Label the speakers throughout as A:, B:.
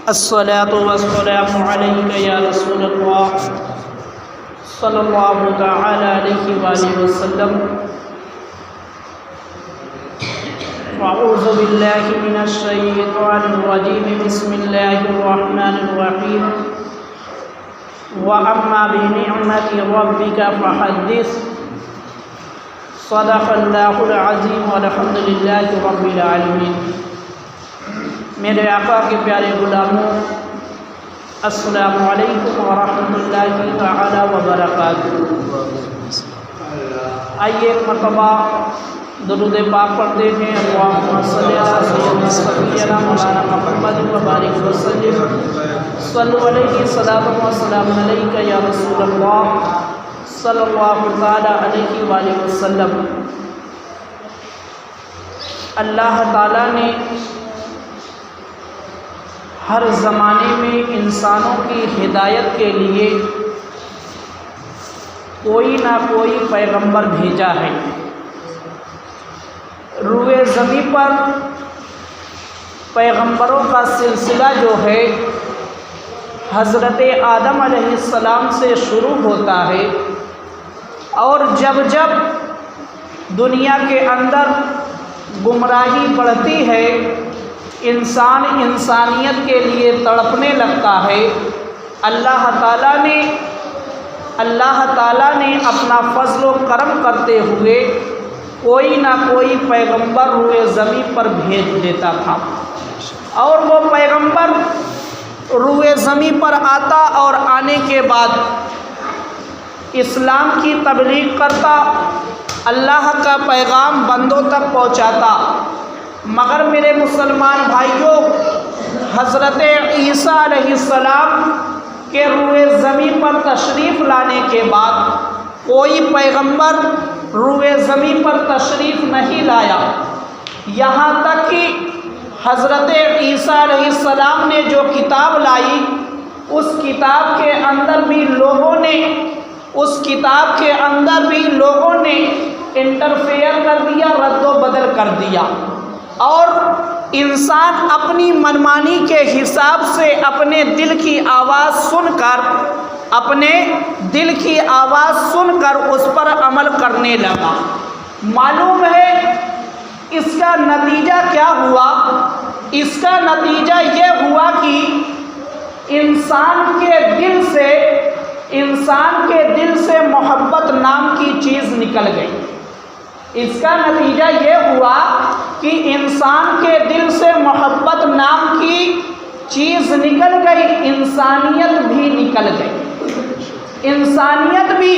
A: الصلاة والسلام عليك يا رسول الله صلى الله تعالى عليه وآله وسلم. أعوذ بالله من الشيطان الرجيم. بسم الله الرحمن الرحيم. وأما بنعمة ربك فحدث. صدق اللہ العظیم والحمد للہ رب العالمین. میرے آقا کے پیارے غلاموں، السلام علیکم ورحمۃ اللہ تعالی وبرکاتہ. آئیے ایک مرتبہ درود پاک پڑھتے ہیں. اللہم صلی علی سیدنا مولانا محمد وبارک وسلم. صلو علیہ صلاۃ و سلام علیک یا رسول اللہ صلی اللہ تعالی علیہ وآلہ وسلم. اللہ تعالیٰ نے ہر زمانے میں انسانوں کی ہدایت کے لیے کوئی نہ کوئی پیغمبر بھیجا ہے. روئے زمین پر پیغمبروں کا سلسلہ جو ہے حضرت آدم علیہ السلام سے شروع ہوتا ہے، اور جب جب دنیا کے اندر گمراہی بڑھتی ہے، انسان انسانیت کے لیے تڑپنے لگتا ہے، اللہ تعالیٰ نے اپنا فضل و کرم کرتے ہوئے کوئی نہ کوئی پیغمبر روئے زمین پر بھیج دیتا تھا. اور وہ پیغمبر روئے زمین پر آتا اور آنے کے بعد اسلام کی تبلیغ کرتا، اللہ کا پیغام بندوں تک پہنچاتا. مگر میرے مسلمان بھائیوں، حضرت عیسیٰ علیہ السلام کے روئے زمین پر تشریف لانے کے بعد کوئی پیغمبر روئے زمین پر تشریف نہیں لایا. یہاں تک کہ حضرت عیسیٰ علیہ السلام نے جو کتاب لائی، اس کتاب کے اندر بھی لوگوں نے انٹرفیئر کر دیا، رد و بدل کر دیا، اور انسان اپنی منمانی کے حساب سے اپنے دل کی آواز سن کر اس پر عمل کرنے لگا. معلوم ہے اس کا نتیجہ کیا ہوا؟ اس کا نتیجہ یہ ہوا کہ انسان کے دل سے محبت نام کی چیز نکل گئی. اس کا نتیجہ یہ ہوا کہ انسان کے دل سے محبت نام کی چیز نکل گئی، انسانیت بھی نکل گئی. انسانیت بھی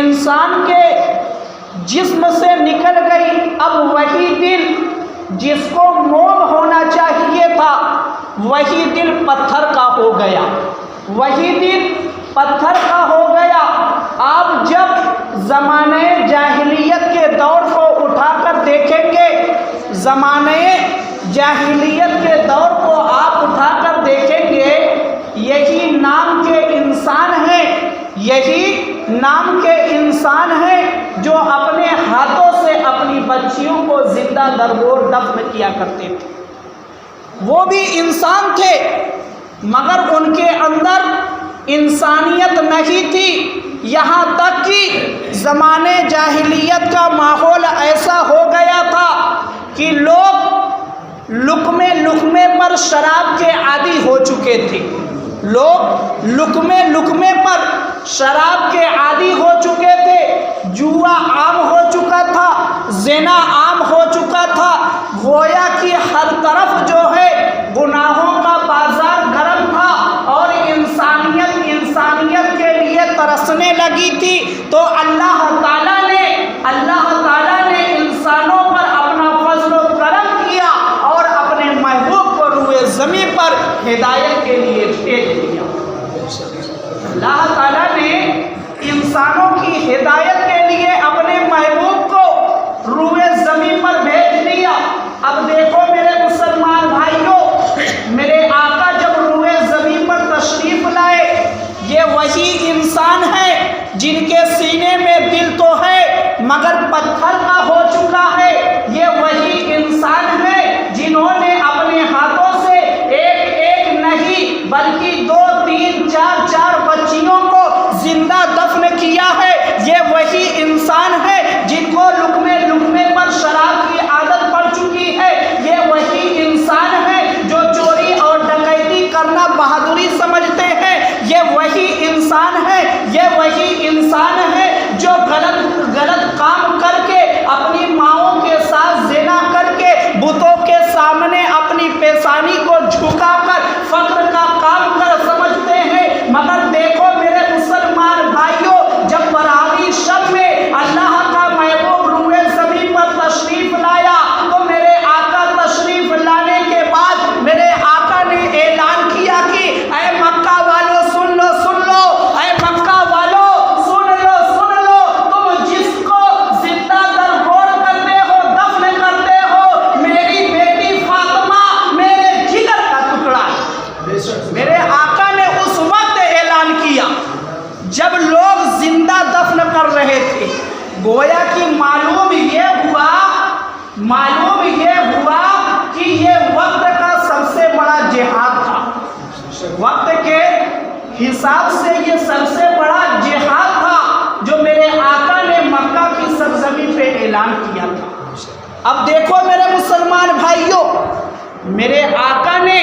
A: انسان کے جسم سے نکل گئی. اب وہی دل جس کو موم ہونا چاہیے تھا، وہی دل پتھر کا ہو گیا. آپ جب زمانۂ جاہلیت کے دور کو اٹھا کر دیکھیں گے، یہی نام کے انسان ہیں جو اپنے ہاتھوں سے اپنی بچیوں کو زندہ درگور دفن کیا کرتے تھے. وہ بھی انسان تھے، مگر ان کے اندر انسانیت نہیں تھی. یہاں تک کہ زمانے جاہلیت کا ماحول ایسا ہو گیا تھا کہ لوگ لقمے پر شراب کے عادی ہو چکے تھے. جوا عام ہو چکا تھا، زنا عام ہو چکا تھا. گویا کہ ہر طرف جو ہے گناہوں کا بازار گرم تھا، اور انسانیت کے لیے ترسنے لگی تھی. تو اللہ تعالیٰ نے انسانوں پر اپنا فضل و کرم کیا اور اپنے محبوب کو روئے زمین پر ہدایت کے لیے بھیج دیا. اللہ تعالیٰ نے انسانوں کی ہدایت کے لیے اپنے محبوب کو روئے زمین پر بھیج دیا. اب دیکھو میرے مسلمان بھائیوں، میرے آقا جب روئے زمین پر تشریف لائے، یہ وہی انسان ہے جن کے سینے میں دل تو ہے مگر پتھر کا ہو چکا ہے. یہ وہی انسان ہے جنہوں نے اپنے ہاتھوں سے ایک بلکہ 2 3 4 بچیوں کو زندہ دفن کیا ہے، یہ وہی انسان ہے جن کو لقمے پر شراب کی عادت پڑ چکی ہے، یہ وہی انسان ہے جو چوری اور ڈکیتی کرنا بہادری سمجھتے ہیں، یہ وہی انسان ہے، یہ وہی انسان ہے جو غلط کام کر کے اپنی ماؤں کے ساتھ زنا کر کے بتوں کے سامنے اپنی پیشانی کو جھکا کر فخر کا کام کر سمجھتے ہیں۔ مگر دیکھو میرے مسلمان بھائیوں، جب براہی شب میں اللہ کا محبوب روئے زمین پر تشریف لایا تو میرے آقا تشریف لانے کے بعد میرے آقا نے اعلان کیا کہ اے مکہ والو سن لو، اے مکہ والو سن لو، تم جس کو زندہ درگور کرتے ہو، دفن کرتے ہو، میری بیٹی فاطمہ میرے جگر کا ٹکڑا ہے۔ میرے آقا نے اس وقت اعلان کیا جب لوگ زندہ دفن کر رہے تھے، گویا کہ معلوم یہ ہوا کہ یہ وقت کا سب سے بڑا جہاد تھا، وقت کے حساب سے یہ سب سے بڑا جہاد تھا جو میرے آقا نے مکہ کی سرزمین پہ اعلان کیا تھا۔ اب دیکھو میرے مسلمان بھائیوں، میرے آقا نے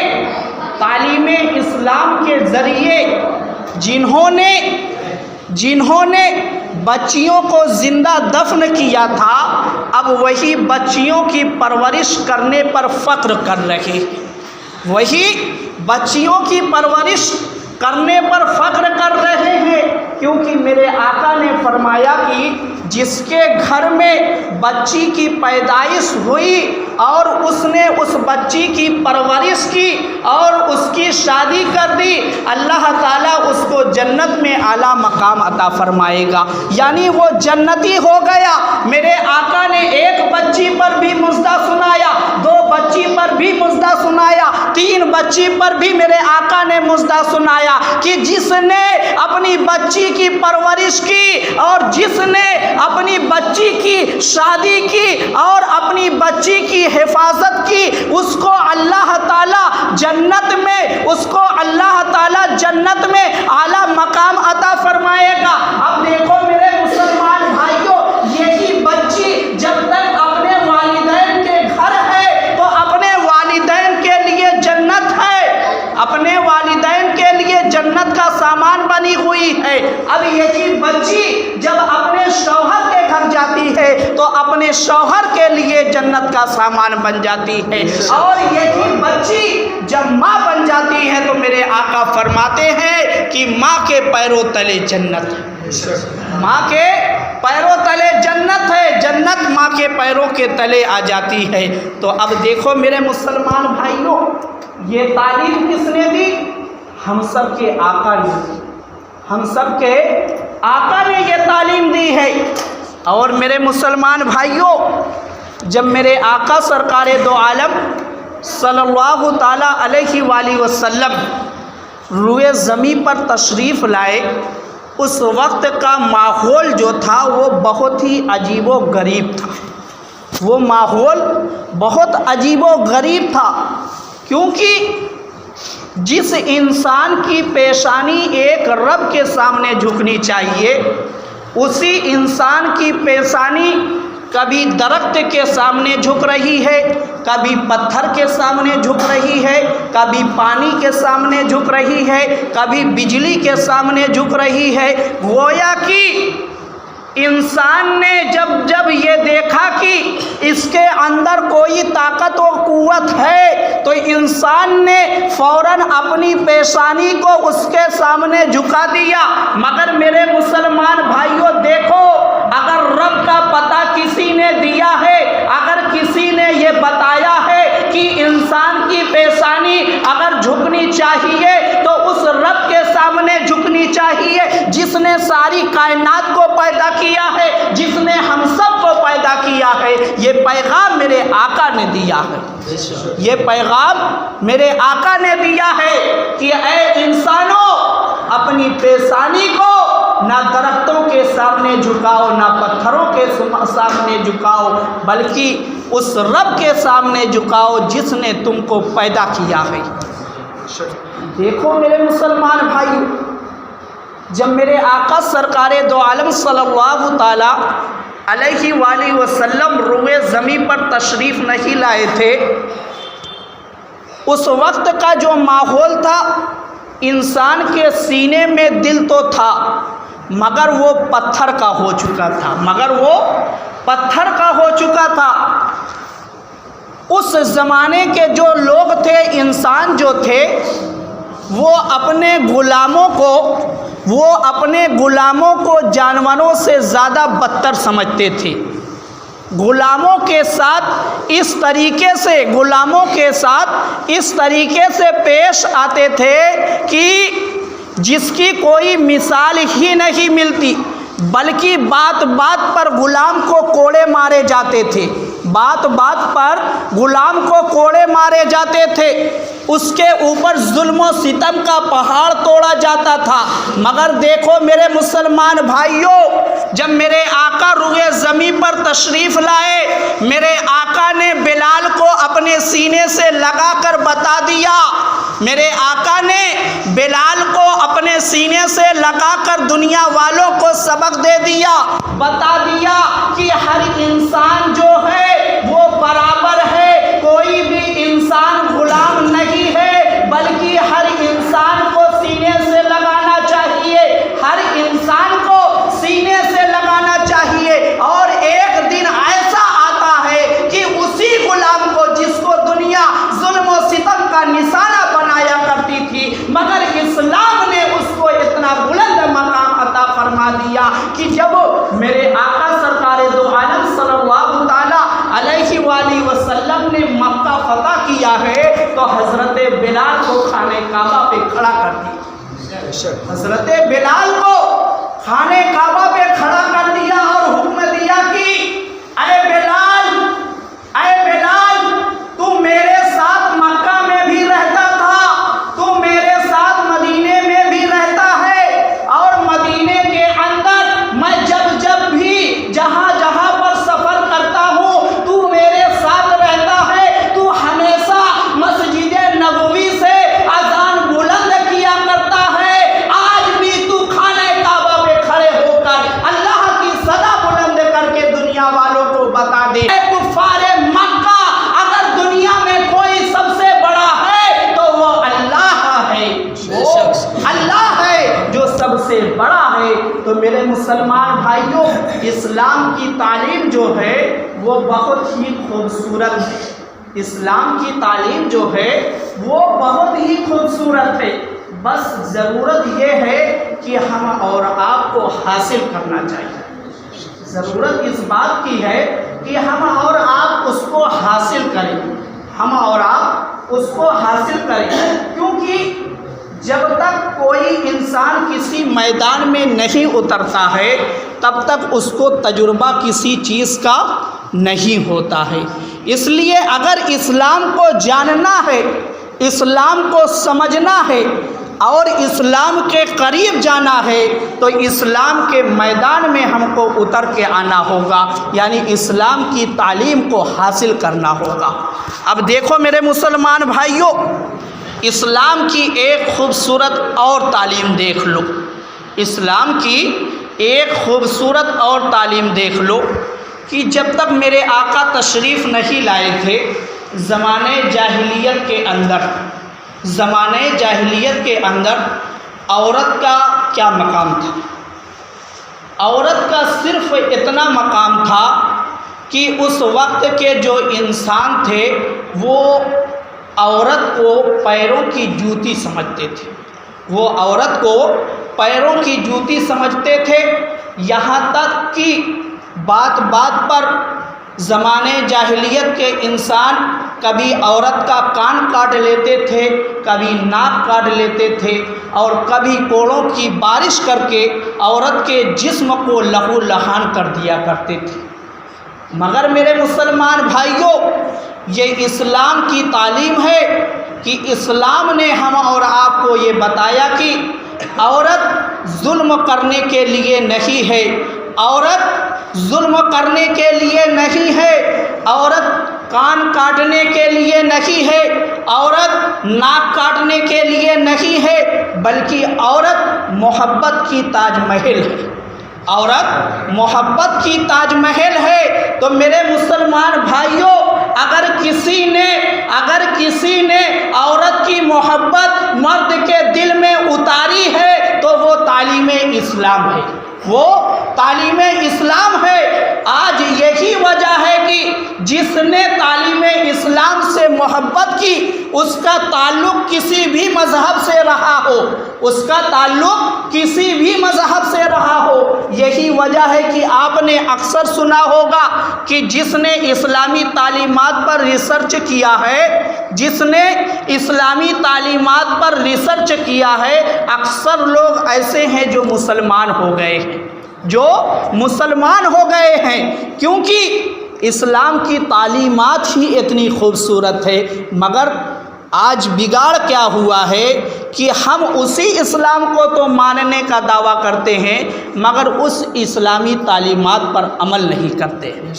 A: تعلیم اسلام کے ذریعے جنہوں نے بچیوں کو زندہ دفن کیا تھا، اب وہی بچیوں کی پرورش کرنے پر فخر کر رہے، وہی بچیوں کی پرورش کرنے پر فخر کر رہے ہیں، کیونکہ میرے آقا نے فرمایا کہ جس کے گھر میں بچی کی پیدائش ہوئی اور اس نے اس بچی کی پرورش کی اور اس کی شادی کر دی، اللہ تعالیٰ اس کو جنت میں اعلیٰ مقام عطا فرمائے گا، یعنی وہ جنتی ہو گیا۔ میرے آقا نے 1 بچی پر بھی مژدہ سنایا، 2 بچی پر بھی مژدہ سنایا، 3 بچی پر بھی میرے آقا نے مژدہ سنایا کہ جس نے اپنی بچی کی پرورش کی اور جس نے اپنی بچی کی شادی کی اور اپنی بچی کی حفاظت کی، اس کو اللہ تعالیٰ جنت میں اعلیٰ مقام عطا فرمائے گا۔ اب دیکھو میرے مسلمان بھائیوں، یہی بچی جب تک اپنے والدین کے گھر ہے تو اپنے والدین کے لیے جنت ہے، اپنے والدین کے لیے جنت کا سامان بنی ہوئی ہے۔ اب یہی بچی جب اپنے شوہر کے گھر جاتی ہے تو اپنے شوہر کے لیے جنت کا سامان بن جاتی ہے، اور یہی بچی جب ماں بن جاتی ہے تو میرے آقا فرماتے ہیں کہ ماں کے پیروں تلے جنت ہے، ماں کے پیروں تلے جنت ہے، جنت ماں کے پیروں کے تلے آ جاتی ہے۔ تو اب دیکھو میرے مسلمان بھائیوں، یہ تعلیم کس نے دی؟ ہم سب کے آقا نے، ہم سب کے آقا نے یہ تعلیم دی ہے۔ اور میرے مسلمان بھائیوں، جب میرے آقا سرکار دو عالم صلی اللہ تعالیٰ علیہ وآلہ وسلم روئے زمین پر تشریف لائے، اس وقت کا ماحول جو تھا وہ بہت ہی عجیب و غریب تھا، وہ ماحول بہت عجیب و غریب تھا، کیونکہ جس انسان کی پیشانی ایک رب کے سامنے جھکنی چاہیے، اسی انسان کی پیشانی کبھی درخت کے سامنے جھک رہی ہے، کبھی پتھر کے سامنے جھک رہی ہے، کبھی پانی کے سامنے جھک رہی ہے، کبھی بجلی کے سامنے جھک رہی ہے۔ گویا کہ انسان نے جب یہ دیکھا کہ اس کے اندر کوئی طاقت و قوت ہے تو انسان نے فوراً اپنی پیشانی کو اس کے سامنے جھکا دیا۔ مگر میرے مسلمان بھائیوں دیکھو، اگر رب کا پتہ کسی نے دیا ہے، اگر کسی نے یہ بتایا ہے کہ انسان کی پیشانی اگر جھکنی چاہیے تو اس رب کے سامنے جھکنی چاہیے جس نے ساری کائنات کو پیدا کیا ہے، جس نے ہم سب کو پیدا کیا ہے۔ یہ پیغام میرے آقا نے دیا ہے، یہ پیغام میرے آقا نے دیا ہے کہ اے انسانوں، اپنی پیشانی کو نہ درختوں کے سامنے جھکاؤ، نہ پتھروں کے سامنے جھکاؤ، بلکہ اس رب کے سامنے جھکاؤ جس نے تم کو پیدا کیا ہے۔ دیکھو میرے مسلمان بھائیو، جب میرے آقا سرکار دو عالم صلی اللہ تعالی علیہ وآلہ وسلم روئے زمین پر تشریف نہیں لائے تھے، اس وقت کا جو ماحول تھا، انسان کے سینے میں دل تو تھا مگر وہ پتھر کا ہو چکا تھا۔ اس زمانے کے جو لوگ تھے، انسان جو تھے، وہ اپنے غلاموں کو جانوروں سے زیادہ بدتر سمجھتے تھے۔ غلاموں کے ساتھ اس طریقے سے پیش آتے تھے کہ جس کی کوئی مثال ہی نہیں ملتی، بلکہ بات بات پر غلام کو کوڑے مارے جاتے تھے، اس کے اوپر ظلم و ستم کا پہاڑ توڑا جاتا تھا۔ مگر دیکھو میرے مسلمان بھائیوں، جب میرے آقا روئے زمین پر تشریف لائے، میرے آقا نے بلال کو اپنے سینے سے لگا کر بتا دیا، میرے آقا نے بلال کو اپنے سینے سے لگا کر دنیا والوں کو سبق دے دیا، بتا دیا کہ ہر انسان جو ہے وہ برابر ہے، کوئی بھی انسان غلام نہیں ہے، بلکہ ہر انسان کو سینے سے لگانا چاہیے، ہر انسان کو سینے سے لگانا چاہیے۔ اور ایک دن ایسا آتا ہے کہ اسی غلام کو، جس کو دنیا ظلم و ستم کا نشانہ بنایا کرتی تھی، مگر اسلام نے اس کو اتنا بلند مقام عطا فرما دیا کہ جب میرے آقا سرکار دو عالم صلی اللہ تعالی علیہ وآلہ وسلم نے مکہ فتح کیا ہے تو حضرت بلال کو خانہ کعبہ پہ کھڑا کر دیا، حضرت بلال کو خانہ کعبہ پہ کھڑا کر دیا اور حکم دیا کہ اے بلال تو میرے ساتھ مکہ میں بھی رہتا تھا، تو میرے ساتھ مدینے میں بھی رہتا ہے، اور مدینے کے اندر میں جب بھی جہاں پر سفر کرتا ہوں تو میرے ساتھ رہتا ہے، تو ہمیشہ مسجد نبوی سے اذان بلند کیا کرتا ہے، آج بھی تو خانہ کعبہ پہ کھڑے ہو کر اللہ کی صدا بلند کر کے دنیا والوں کو بتا دے، اے کفار مکہ، اگر دنیا میں کوئی سب سے بڑا ہے تو وہ اللہ ہے، اللہ ہے جو سب سے بڑا ہے۔ تو میرے مسلمان بھائیوں، اسلام کی تعلیم جو ہے وہ بہت ہی خوبصورت ہے، اسلام کی تعلیم جو ہے وہ بہت ہی خوبصورت ہے، بس ضرورت یہ ہے کہ ہم اور آپ کو حاصل کرنا چاہیے، ضرورت اس بات کی ہے کہ ہم اور آپ اس کو حاصل کریں، کیونکہ جب تک کوئی انسان کسی میدان میں نہیں اترتا ہے تب تک اس کو تجربہ کسی چیز کا نہیں ہوتا ہے۔ اس لیے اگر اسلام کو جاننا ہے، اسلام کو سمجھنا ہے اور اسلام کے قریب جانا ہے تو اسلام کے میدان میں ہم کو اتر کے آنا ہوگا، یعنی اسلام کی تعلیم کو حاصل کرنا ہوگا۔ اب دیکھو میرے مسلمان بھائیوں، اسلام کی ایک خوبصورت اور تعلیم دیکھ لو، اسلام کی ایک خوبصورت اور تعلیم دیکھ لو کہ جب تک میرے آقا تشریف نہیں لائے تھے، زمانے جاہلیت کے اندر عورت کا کیا مقام تھا؟ عورت کا صرف اتنا مقام تھا کہ اس وقت کے جو انسان تھے وہ عورت کو پیروں کی جوتی سمجھتے تھے، یہاں تک کہ بات بات پر زمانے جاہلیت کے انسان کبھی عورت کا کان کاٹ لیتے تھے، کبھی ناک کاٹ لیتے تھے، اور کبھی کوڑوں کی بارش کر کے عورت کے جسم کو لہو لہان کر دیا کرتے تھے۔ مگر میرے مسلمان بھائیوں، یہ اسلام کی تعلیم ہے کہ اسلام نے ہم اور آپ کو یہ بتایا کہ عورت ظلم کرنے کے لیے نہیں ہے، عورت کان کاٹنے کے لیے نہیں ہے، عورت ناک کاٹنے کے لیے نہیں ہے، بلکہ عورت محبت کی تاج محل ہے، عورت محبت کی تاج محل ہے۔ تو میرے مسلمان بھائیوں، اگر کسی نے عورت کی محبت مرد کے دل میں اتاری ہے تو وہ تعلیم اسلام ہے، وہ تعلیم اسلام ہے۔ آج یہی وجہ ہے کہ جس نے تعلیم اسلام سے محبت کی اس کا تعلق کسی بھی مذہب سے رہا ہو، اس کا تعلق کسی بھی مذہب سے رہا ہو۔ یہی وجہ ہے کہ آپ نے اکثر سنا ہوگا کہ جس نے اسلامی تعلیمات پر ریسرچ کیا ہے، جس نے اسلامی تعلیمات پر ریسرچ کیا ہے، اکثر لوگ ایسے ہیں جو مسلمان ہو گئے ہیں، جو مسلمان ہو گئے ہیں، کیونکہ اسلام کی تعلیمات ہی اتنی خوبصورت ہے۔ مگر آج بگاڑ کیا ہوا ہے کہ ہم اسی اسلام کو تو ماننے کا دعویٰ کرتے ہیں مگر اس اسلامی تعلیمات پر عمل نہیں کرتے ہیں،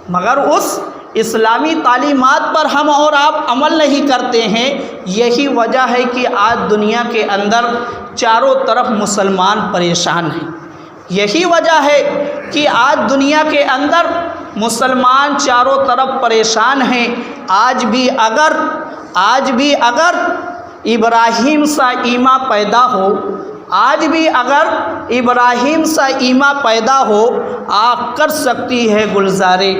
A: مگر اس اسلامی تعلیمات پر ہم اور آپ عمل نہیں کرتے ہیں۔ یہی وجہ ہے کہ آج دنیا کے اندر چاروں طرف مسلمان پریشان ہیں، یہی وجہ ہے کہ آج دنیا کے اندر مسلمان چاروں طرف پریشان ہیں۔ آج بھی اگر ابراہیم سا ایمان پیدا ہو، آج بھی اگر ابراہیم سا ایمان پیدا ہو، آگ کر سکتی ہے گلزارے،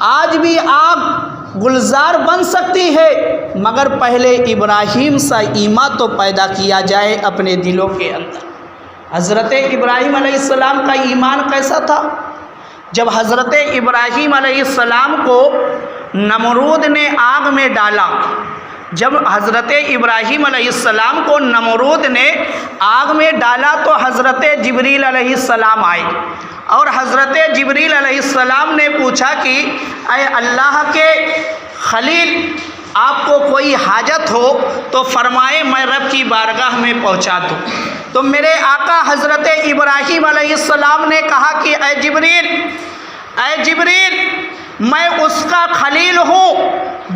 A: آج بھی آگ گلزار بن سکتی ہے، مگر پہلے ابراہیم سا ایمان تو پیدا کیا جائے اپنے دلوں کے اندر۔ حضرت ابراہیم علیہ السلام کا ایمان کیسا تھا؟ جب حضرت ابراہیم علیہ السلام کو نمرود نے آگ میں ڈالا، جب حضرت ابراہیم علیہ السلام کو نمرود نے آگ میں ڈالا تو حضرت جبریل علیہ السلام آئے اور حضرت جبریل علیہ السلام نے پوچھا کہ اے اللہ کے خلیل، آپ کو کوئی حاجت ہو تو فرمائے، میں رب کی بارگاہ میں پہنچا دوں۔ تو میرے آقا حضرت ابراہیم علیہ السلام نے کہا کہ اے جبریل، میں اس کا خلیل ہوں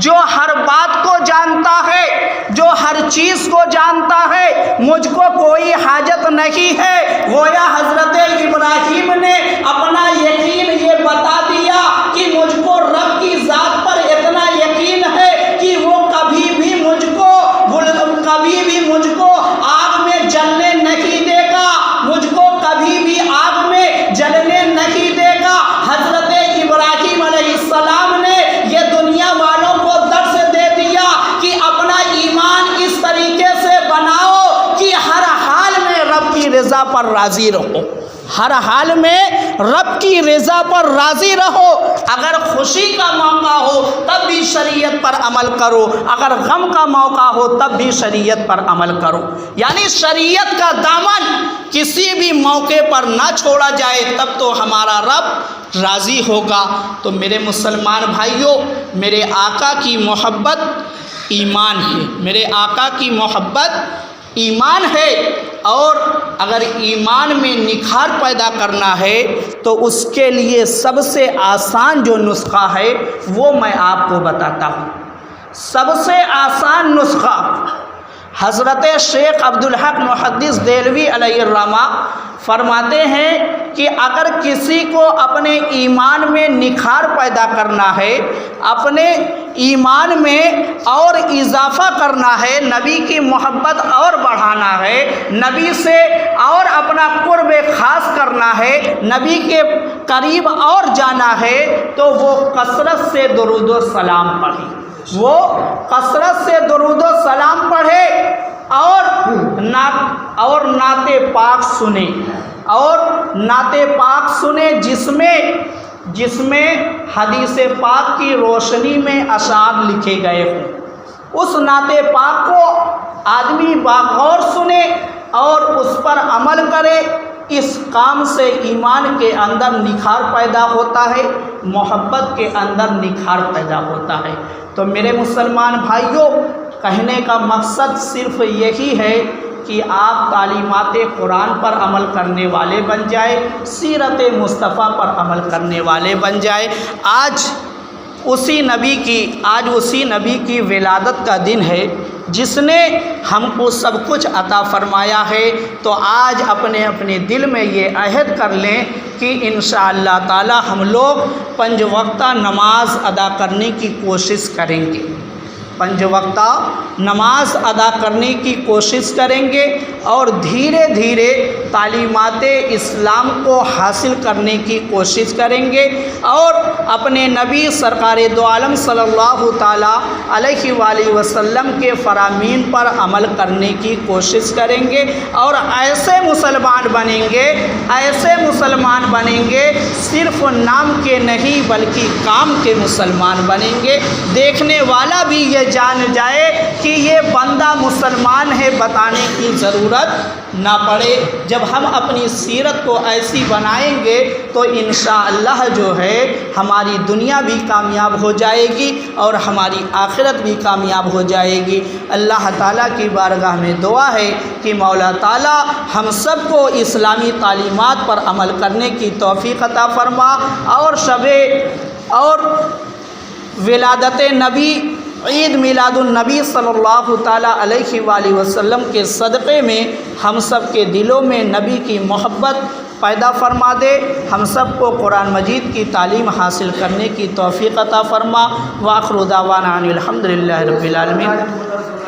A: جو ہر بات کو جانتا ہے، جو ہر چیز کو جانتا ہے، مجھ کو کوئی حاجت نہیں ہے۔ گویا حضرت ابراہیم نے اپنا یقین یہ بتا دیا کہ مجھ کو رب کی ذات پر اتنا یقین ہے کہ وہ کبھی بھی مجھ کو آگ میں جلنے نہیں دے گا، مجھ کو کبھی بھی آگ میں جلنے نہیں دے گا۔ حضرت ابراہیم علیہ السلام نے یہ دنیا والوں کو درس دے دیا کہ اپنا ایمان اس طریقے سے بناؤ کہ ہر حال میں رب کی رضا پر راضی رہو، ہر حال میں رب کی رضا پر راضی رہو۔ اگر خوشی کا موقع ہو تب بھی شریعت پر عمل کرو، اگر غم کا موقع ہو تب بھی شریعت پر عمل کرو، یعنی شریعت کا دامن کسی بھی موقع پر نہ چھوڑا جائے، تب تو ہمارا رب راضی ہوگا۔ تو میرے مسلمان بھائیوں، میرے آقا کی محبت ایمان ہے، میرے آقا کی محبت ایمان ہے، اور اگر ایمان میں نکھار پیدا کرنا ہے تو اس کے لیے سب سے آسان جو نسخہ ہے وہ میں آپ کو بتاتا ہوں۔ سب سے آسان نسخہ حضرت شیخ عبدالحق محدث دہلوی علیہ الرحمہ فرماتے ہیں کہ اگر کسی کو اپنے ایمان میں نکھار پیدا کرنا ہے، اپنے ایمان میں اور اضافہ کرنا ہے، نبی کی محبت اور بڑھانا ہے، نبی سے اور اپنا قرب خاص کرنا ہے، نبی کے قریب اور جانا ہے، تو وہ کثرت سے درود و سلام پڑھے، وہ کثرت سے درود و سلام پڑھے اور نعت پاک سنے، اور نعت پاک سنے جس میں حدیث پاک کی روشنی میں اشعار لکھے گئے ہوں۔ اس نعت پاک کو آدمی باغور سنے اور اس پر عمل کرے۔ اس کام سے ایمان کے اندر نکھار پیدا ہوتا ہے، محبت کے اندر نکھار پیدا ہوتا ہے۔ تو میرے مسلمان بھائیوں، کہنے کا مقصد صرف یہی ہے کہ آپ تعلیمات قرآن پر عمل کرنے والے بن جائے، سیرت مصطفیٰ پر عمل کرنے والے بن جائے۔ آج اسی نبی کی ولادت کا دن ہے جس نے ہم کو سب کچھ عطا فرمایا ہے، تو آج اپنے اپنے دل میں یہ عہد کر لیں کہ انشاءاللہ تعالی ہم لوگ 5 وقتہ نماز ادا کرنے کی کوشش کریں گے، 5 وقتہ نماز ادا کرنے کی کوشش کریں گے، اور دھیرے دھیرے تعلیمات اسلام کو حاصل کرنے کی کوشش کریں گے، اور اپنے نبی سرکار دو عالم صلی اللہ تعالیٰ علیہ وآلہ وسلم کے فرامین پر عمل کرنے کی کوشش کریں گے، اور ایسے مسلمان بنیں گے صرف نام کے نہیں بلکہ کام کے مسلمان بنیں گے، دیکھنے والا بھی یہ جان جائے کہ یہ بندہ مسلمان ہے، بتانے کی ضرورت نہ پڑے۔ جب ہم اپنی سیرت کو ایسی بنائیں گے تو انشاءاللہ جو ہے ہماری دنیا بھی کامیاب ہو جائے گی اور ہماری آخرت بھی کامیاب ہو جائے گی۔ اللہ تعالیٰ کی بارگاہ میں دعا ہے کہ مولا تعالیٰ ہم سب کو اسلامی تعلیمات پر عمل کرنے کی توفیق عطا فرما، اور ولادت نبی عید میلاد النبی صلی اللہ تعالیٰ علیہ وآلہ وسلم کے صدقے میں ہم سب کے دلوں میں نبی کی محبت پیدا فرما دے، ہم سب کو قرآن مجید کی تعلیم حاصل کرنے کی توفیق عطا فرما۔ وآخر دعوانا ان الحمد للہ رب العالمین۔